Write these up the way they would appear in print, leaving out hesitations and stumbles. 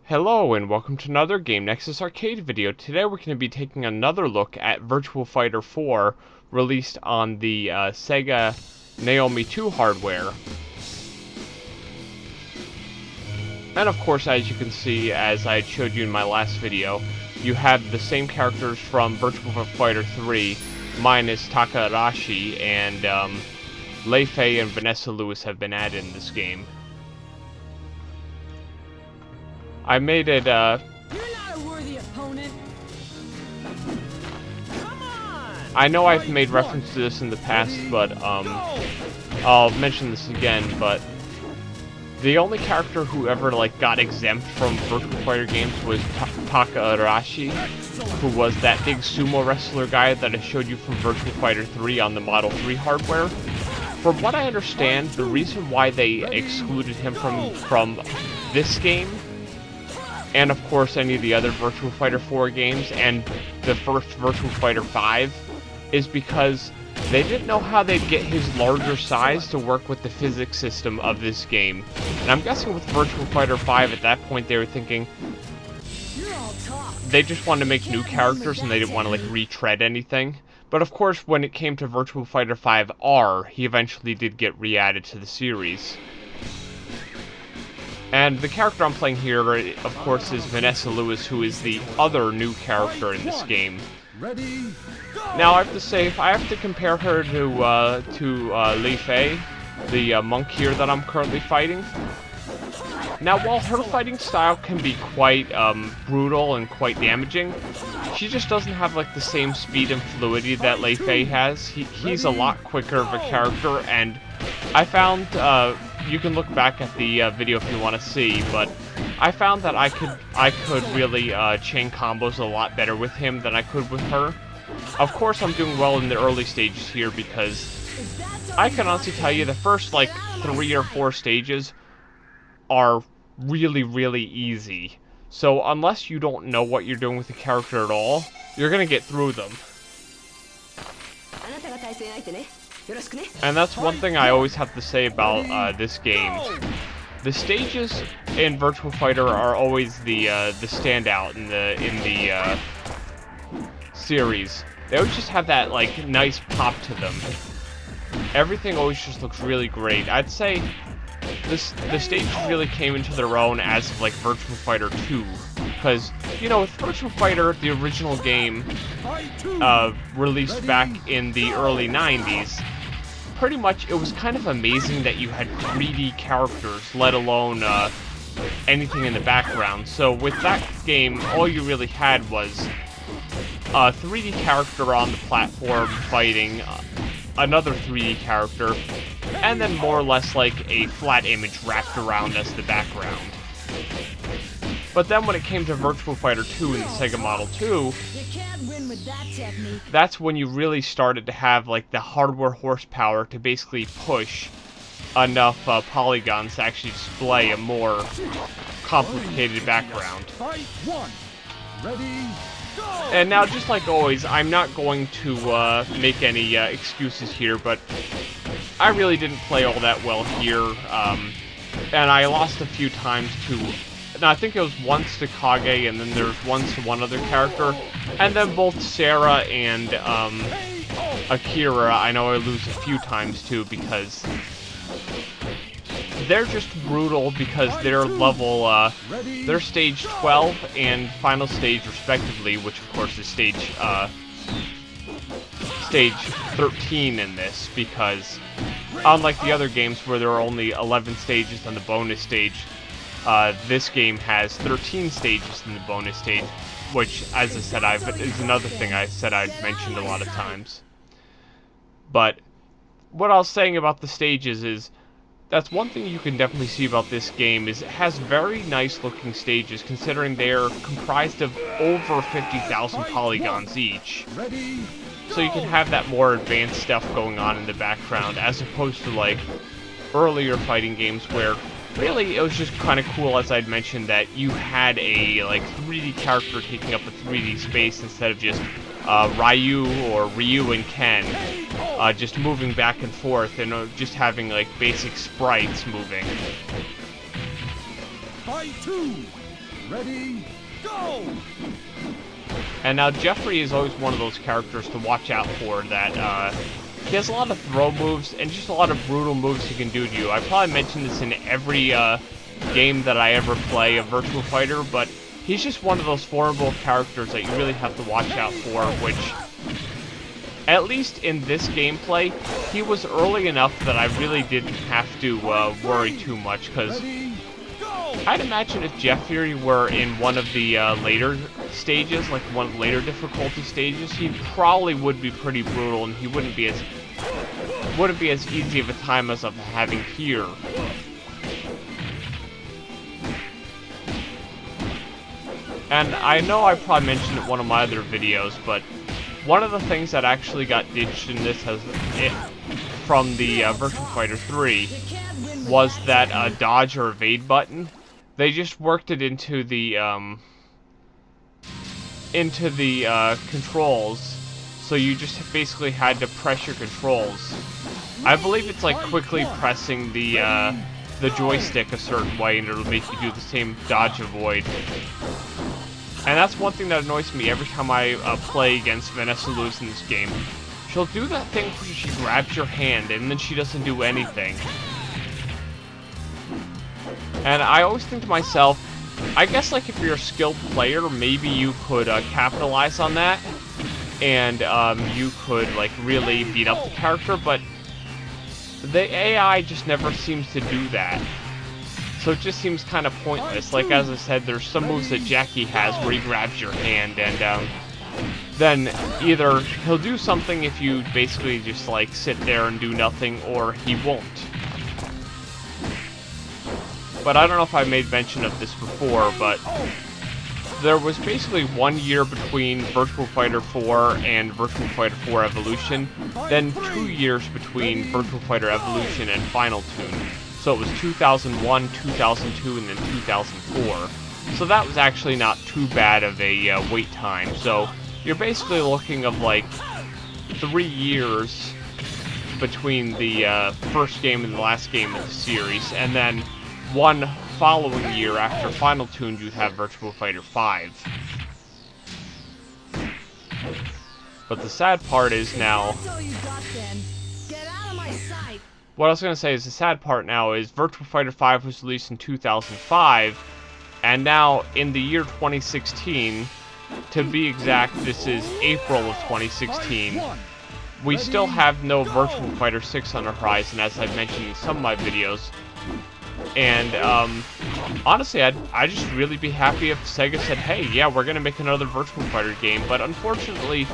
Hello and welcome to another Game Nexus arcade video. Today we're going to be taking another look at Virtua Fighter 4, released on the Sega Naomi 2 hardware. And of course, as you can see, as I showed you in my last video, you have the same characters from Virtua Fighter 3, minus Takarashi, and lei-fei and Vanessa Lewis have been added in this game. I made it, You're not a worthy opponent. Come on! I know I've made reference to this in the past, but, I'll mention this again, but the only character who ever, got exempt from Virtua Fighter games was Takarashi, who was that big sumo wrestler guy that I showed you from Virtua Fighter 3 on the Model 3 hardware. From what I understand, the reason why they excluded him from this game, and of course any of the other Virtua Fighter 4 games, and the first Virtua Fighter 5, is because they didn't know how they'd get his larger size to work with the physics system of this game. And I'm guessing with Virtua Fighter 5 at that point they were thinking they just wanted to make new characters and they didn't want to retread anything. But of course when it came to Virtua Fighter 5R, he eventually did get re-added to the series. And the character I'm playing here, of course, is Vanessa Lewis, who is the other new character in this game. Now, I have to say, if I have to compare her to lei-fei, the monk here that I'm currently fighting, now, while her fighting style can be quite brutal and quite damaging, she just doesn't have the same speed and fluidity that lei-fei has. He's a lot quicker of a character, and I found, you can look back at the video if you want to see, but I found that I could really chain combos a lot better with him than I could with her. Of course, I'm doing well in the early stages here because I can honestly tell you the first 3 or 4 stages are really, really easy. So unless you don't know what you're doing with the character at all, you're gonna get through them. And that's one thing I always have to say about this game. The stages in Virtua Fighter are always the standout in the series. They always just have that nice pop to them. Everything always just looks really great. I'd say the stages really came into their own as of Virtua Fighter 2, because with Virtua Fighter, the original game released back in the early 90s, pretty much it was kind of amazing that you had 3D characters, let alone anything in the background. So with that game, all you really had was a 3D character on the platform fighting another 3D character, and then more or less a flat image wrapped around as the background. But then when it came to Virtua Fighter 2 and the Sega Model 2, that's when you really started to have the hardware horsepower to basically push enough polygons to actually display a more complicated background. And now, just like always, I'm not going to make any excuses here, but I really didn't play all that well here, and I lost a few times to, I think it was once to Kage, and then there's once to one other character, and then both Sarah and Akira, I know I lose a few times too, because they're just brutal, because they're level, they're stage 12 and final stage respectively, which of course is stage 13 in this, because unlike the other games where there are only 11 stages on the bonus stage, this game has 13 stages in the bonus stage, which, as I said, is another thing I said I'd mentioned a lot of times. But what I was saying about the stages is, that's one thing you can definitely see about this game, is it has very nice looking stages, considering they're comprised of over 50,000 polygons each. So you can have that more advanced stuff going on in the background, as opposed to earlier fighting games where really it was just kind of cool, as I'd mentioned, that you had a 3D character taking up a 3D space instead of just Ryu or Ryu and Ken just moving back and forth, and just having basic sprites moving. Ready, go! And now Jeffrey is always one of those characters to watch out for that, he has a lot of throw moves and just a lot of brutal moves he can do to you. I probably mentioned this in every, game that I ever play of Virtua Fighter, but he's just one of those formidable characters that you really have to watch out for, which, at least in this gameplay, he was early enough that I really didn't have to worry too much, because I'd imagine if Jeffrey were in one of the later stages, like one of the later difficulty stages, he probably would be pretty brutal, and he wouldn't be as easy of a time as I'm having here. And I know I probably mentioned it in one of my other videos, but one of the things that actually got ditched in this from the Virtua Fighter 3 was that dodge or evade button. They just worked it into the controls, so you just basically had to press your controls. I believe it's like quickly pressing the joystick a certain way, and it'll make you do the same dodge avoid. And that's one thing that annoys me every time I play against Vanessa Lewis in this game. She'll do that thing where she grabs your hand and then she doesn't do anything. And I always think to myself, I guess like if you're a skilled player, maybe you could capitalize on that, and you could like really beat up the character, but the AI just never seems to do that. So it just seems kind of pointless. Like, as I said, there's some moves that Jackie has where he grabs your hand, and then either he'll do something if you basically just, like, sit there and do nothing, or he won't. But I don't know if I made mention of this before, but there was basically 1 year between Virtua Fighter 4 and Virtua Fighter 4 Evolution, then 2 years between Virtua Fighter Evolution and Final Tune. So it was 2001, 2002, and then 2004. So that was actually not too bad of a wait time. So you're basically looking of like 3 years between the first game and the last game of the series, and then one following year after Final Tune you'd have Virtua Fighter 5. But the sad part is now... What I was going to say is the sad part now is Virtua Fighter 5 was released in 2005, and now in the year 2016, to be exact, this is April of 2016, we still have no Virtua Fighter 6 on the horizon, as I've mentioned in some of my videos. And honestly, I'd just really be happy if Sega said, hey, yeah, we're going to make another Virtua Fighter game, but unfortunately,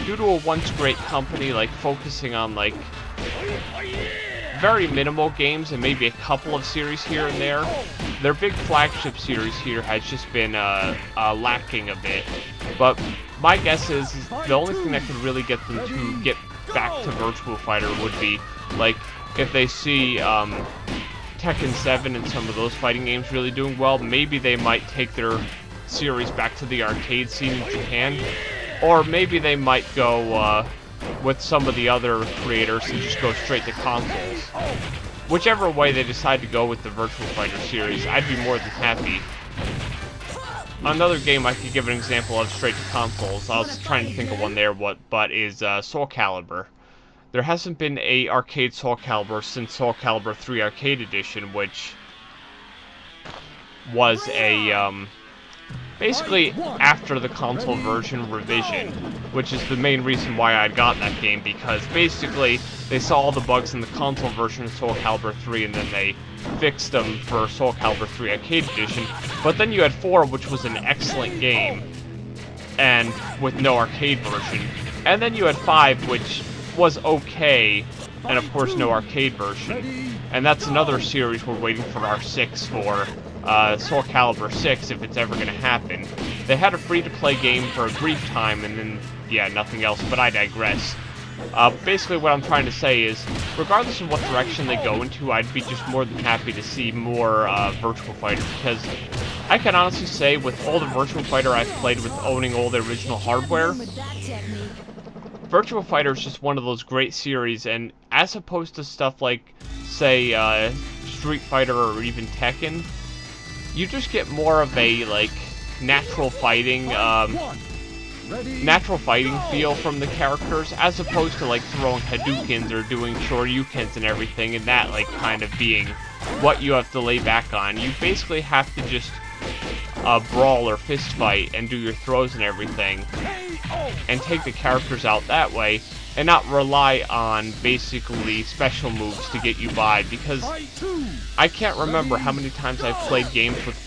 due to a once great company like focusing on like very minimal games and maybe a couple of series here and there, their big flagship series here has just been lacking a bit. But my guess is the only thing that could really get them to get back to Virtua Fighter would be like if they see Tekken 7 and some of those fighting games really doing well, maybe they might take their series back to the arcade scene in Japan, or maybe they might go with some of the other creators and just go straight to consoles. Whichever way they decide to go with the Virtua Fighter series, I'd be more than happy. Another game I could give an example of straight to consoles, I was trying to think of one there, but is Soul Calibur. There hasn't been a arcade Soul Calibur since Soul Calibur 3 Arcade Edition, which was a, basically after the console version revision, which is the main reason why I'd gotten that game, because basically they saw all the bugs in the console version of Soul Calibur 3 and then they fixed them for Soul Calibur 3 Arcade Edition. But then you had 4, which was an excellent game, and with no arcade version. And then you had 5, which was okay, and of course no arcade version. And that's another series we're waiting for R6 for, Soul Calibur 6, if it's ever going to happen. They had a free-to-play game for a brief time, and then, yeah, nothing else, but I digress. Basically what I'm trying to say is, regardless of what direction they go into, I'd be just more than happy to see more Virtua Fighter, because I can honestly say, with all the Virtua Fighter I've played with owning all the original hardware, Virtua Fighter is just one of those great series, and as opposed to stuff like, say, Street Fighter or even Tekken, you just get more of a, like, natural fighting feel from the characters, as opposed to, like, throwing Hadoukens or doing Shoryukens and everything, and that, like, kind of being what you have to lay back on. You basically have to just brawl or fist fight and do your throws and everything, and take the characters out that way, and not rely on basically special moves to get you by, because I can't remember how many times I've played games with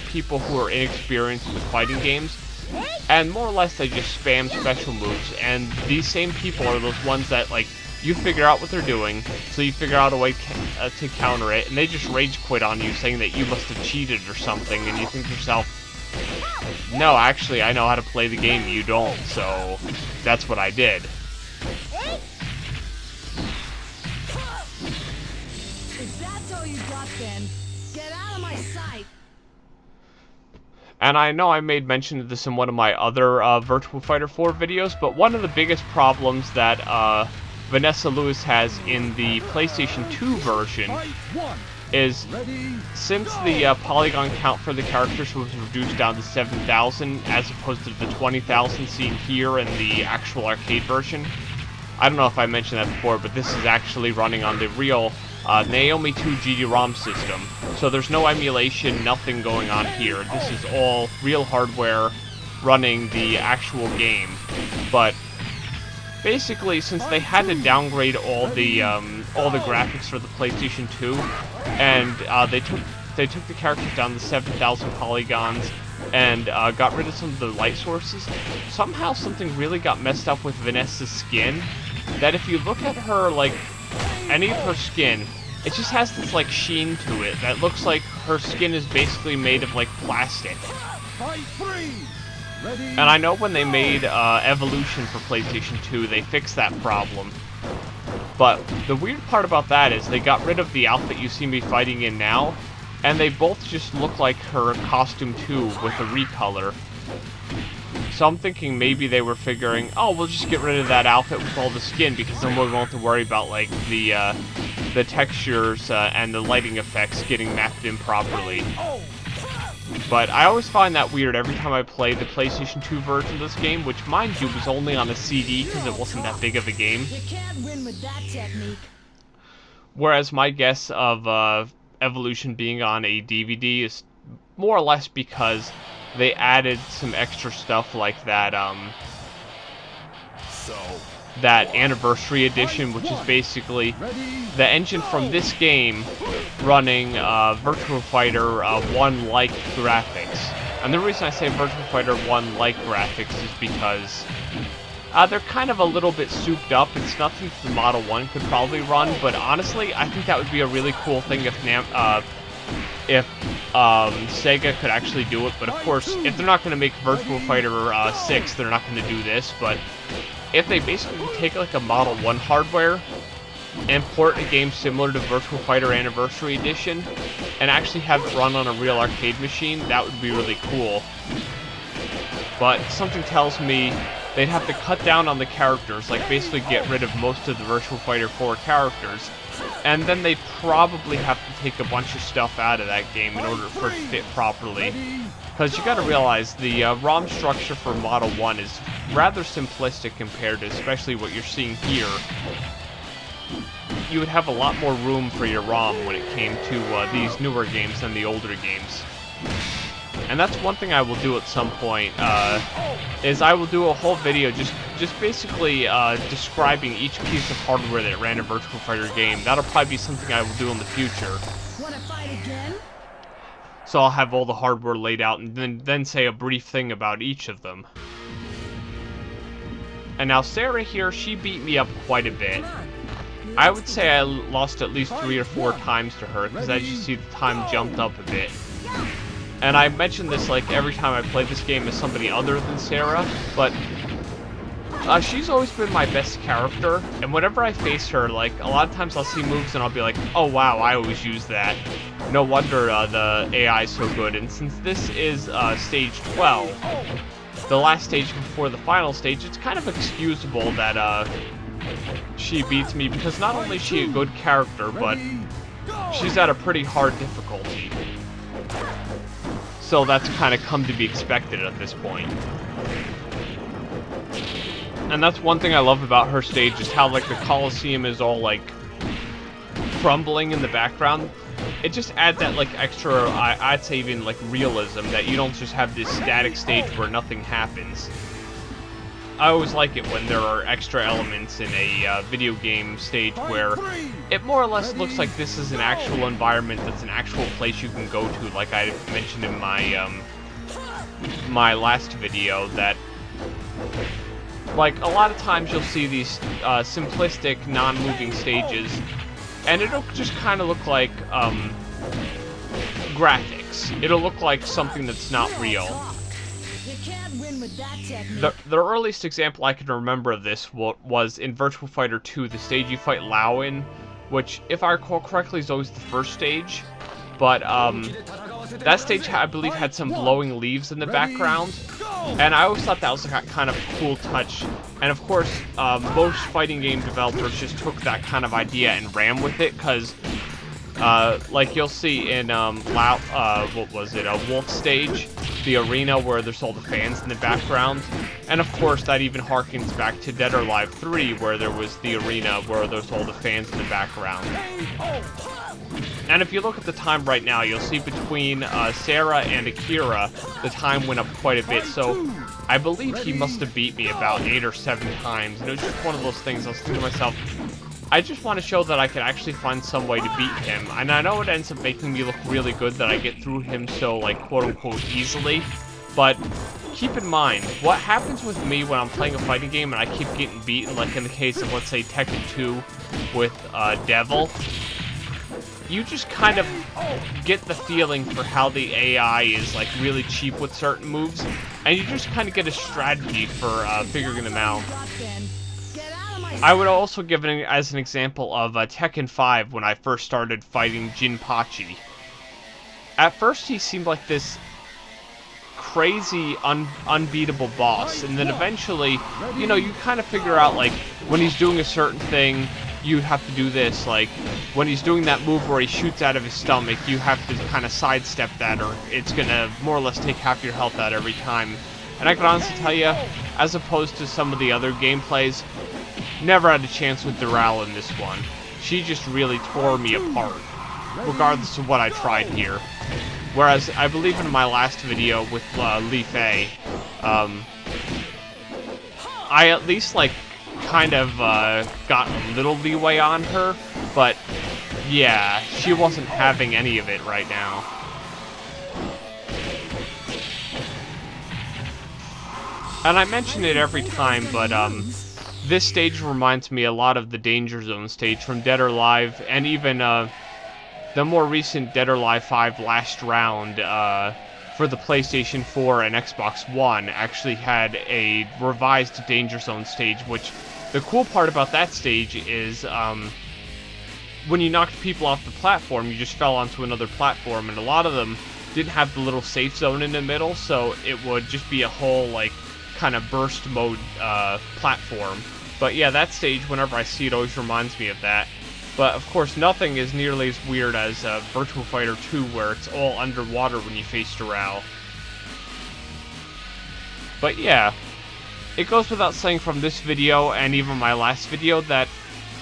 people who are inexperienced with fighting games, and more or less they just spam special moves, and these same people are those ones that, like, you figure out what they're doing, so you figure out a way to counter it, and they just rage quit on you, saying that you must have cheated or something, and you think to yourself, no, actually, I know how to play the game, you don't, so that's what I did. If that's all you got, then get out of my sight. And I know I made mention of this in one of my other Virtua Fighter 4 videos, but one of the biggest problems that Vanessa Lewis has in the PlayStation 2 version is, since the polygon count for the characters was reduced down to 7,000 as opposed to the 20,000 seen here in the actual arcade version. I don't know if I mentioned that before, but this is actually running on the real Naomi 2 GD-ROM system. So there's no emulation, nothing going on here. This is all real hardware running the actual game. But basically, since they had to downgrade all the graphics for the PlayStation 2, and they took the characters down to 7,000 polygons and got rid of some of the light sources, somehow something really got messed up with Vanessa's skin. That if you look at her, like, any of her skin, it just has this, like, sheen to it that looks like her skin is basically made of, like, plastic. And I know when they made Evolution for PlayStation 2, they fixed that problem. But the weird part about that is they got rid of the outfit you see me fighting in now, and they both just look like her costume too, with a recolor. So I'm thinking maybe they were figuring, oh, we'll just get rid of that outfit with all the skin, because then we won't have to worry about, like, the textures and the lighting effects getting mapped in properly. But I always find that weird every time I play the PlayStation 2 version of this game, which, mind you, was only on a CD because it wasn't that big of a game. You can't win with that technique. Whereas my guess of Evolution being on a DVD is more or less because they added some extra stuff like that, that Anniversary Edition, which is basically the engine from this game running Virtua Fighter 1-like graphics. And the reason I say Virtua Fighter 1-like graphics is because they're kind of a little bit souped up. It's nothing the Model 1 could probably run, but honestly, I think that would be a really cool thing if Sega could actually do it. But of course, if they're not going to make Virtua Fighter 6, they're not going to do this. But if they basically take, like, a Model 1 hardware and port a game similar to Virtua Fighter Anniversary Edition and actually have it run on a real arcade machine, that would be really cool. But something tells me they'd have to cut down on the characters, like basically get rid of most of the Virtua Fighter 4 characters, and then they'd probably have to take a bunch of stuff out of that game in order for it to fit properly. Because you gotta realize, the ROM structure for Model 1 is rather simplistic compared to especially what you're seeing here. You would have a lot more room for your ROM when it came to these newer games than the older games. And that's one thing I will do at some point, is I will do a whole video just basically describing each piece of hardware that ran a Virtua Fighter game. That'll probably be something I will do in the future. Wanna fight again? So I'll have all the hardware laid out and then say a brief thing about each of them. And now Sarah here, she beat me up quite a bit. I would say I lost at least 3 or 4 times to her, because as you see, the time jumped up a bit. And I mention this, like, every time I play this game as somebody other than Sarah, but she's always been my best character, and whenever I face her, like, a lot of times I'll see moves and I'll be like, oh wow, I always use that. No wonder the AI is so good. And since this is stage 12, the last stage before the final stage, it's kind of excusable that she beats me, because not only is she a good character, but she's at a pretty hard difficulty. So that's kind of come to be expected at this point. And that's one thing I love about her stage, is how, like, the Coliseum is all, like, crumbling in the background. It just adds that, like, extra, I'd say even, like, realism, that you don't just have this static stage where nothing happens. I always like it when there are extra elements in a video game stage where it more or less looks like this is an actual environment, that's an actual place you can go to, like I mentioned in my my last video, that like a lot of times you'll see these simplistic non-moving stages and it'll just kind of look like graphics. It'll look like something that's not real. The earliest example I can remember of this was in Virtua Fighter 2, the stage you fight Lao in, which, if I recall correctly, is always the first stage. But that stage, I believe, had some blowing leaves in the background, and I always thought that was a kind of cool touch. And of course, most fighting game developers just took that kind of idea and ran with it, because like you'll see in what was it, a Wolf stage, the arena where there's all the fans in the background, and of course that even harkens back to Dead or Alive 3, where there was the arena where there's all the fans in the background. And if you look at the time right now, you'll see between Sarah and Akira, the time went up quite a bit, so I believe he must have beat me about 8 or 7 times, and it was just one of those things. I was thinking to myself, I just want to show that I could actually find some way to beat him, and I know it ends up making me look really good that I get through him so, like, quote-unquote easily, but keep in mind, what happens with me when I'm playing a fighting game and I keep getting beaten, like in the case of, let's say, Tekken 2 with Devil, you just kind of get the feeling for how the AI is, like, really cheap with certain moves, and you just kind of get a strategy for figuring them out. I would also give it as an example of Tekken 5 when I first started fighting Jinpachi. At first he seemed like this crazy, unbeatable boss, and then eventually, you know, you kind of figure out, like, when he's doing a certain thing, you have to do this. Like, when he's doing that move where he shoots out of his stomach, you have to kind of sidestep that, or it's gonna more or less take half your health out every time. And I can honestly tell you, as opposed to some of the other gameplays, never had a chance with Doral in this one. She just really tore me apart, regardless of what I tried here. Whereas, I believe in my last video with lei-fei, I at least, like, kind of got a little leeway on her, but yeah, she wasn't having any of it right now. And I mention it every time, but this stage reminds me a lot of the Danger Zone stage from Dead or Alive, and even the more recent Dead or Alive 5 Last Round for the PlayStation 4 and Xbox One actually had a revised Danger Zone stage, which the cool part about that stage is when you knocked people off the platform, you just fell onto another platform, and a lot of them didn't have the little safe zone in the middle, so it would just be a whole, like, kind of burst mode platform. But yeah, that stage, whenever I see it, always reminds me of that. But of course, nothing is nearly as weird as Virtua Fighter 2, where it's all underwater when you face Doral. But yeah, it goes without saying from this video, and even my last video, that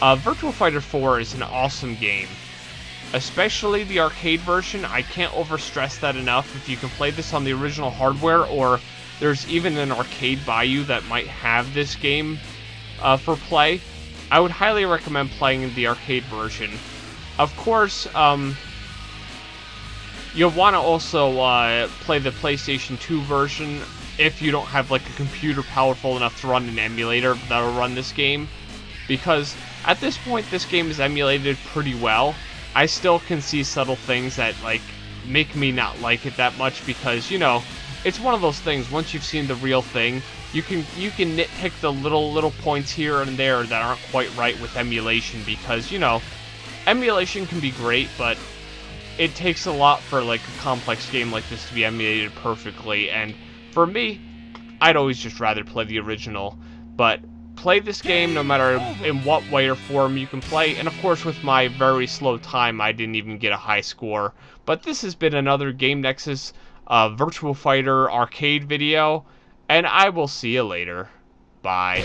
Virtua Fighter 4 is an awesome game. Especially the arcade version. I can't overstress that enough. If you can play this on the original hardware, or there's even an arcade by you that might have this game for play, I would highly recommend playing the arcade version. Of course, you'll want to also play the PlayStation 2 version if you don't have, like, a computer powerful enough to run an emulator that'll run this game, because at this point this game is emulated pretty well. I still can see subtle things that, like, make me not like it that much, because, you know, it's one of those things, once you've seen the real thing, you can nitpick the little points here and there that aren't quite right with emulation, because, you know, emulation can be great, but it takes a lot for, like, a complex game like this to be emulated perfectly, and for me, I'd always just rather play the original. But play this game no matter in what way or form you can play, and of course with my very slow time I didn't even get a high score. But this has been another Game Nexus Virtua Fighter arcade video, and I will see you later. Bye.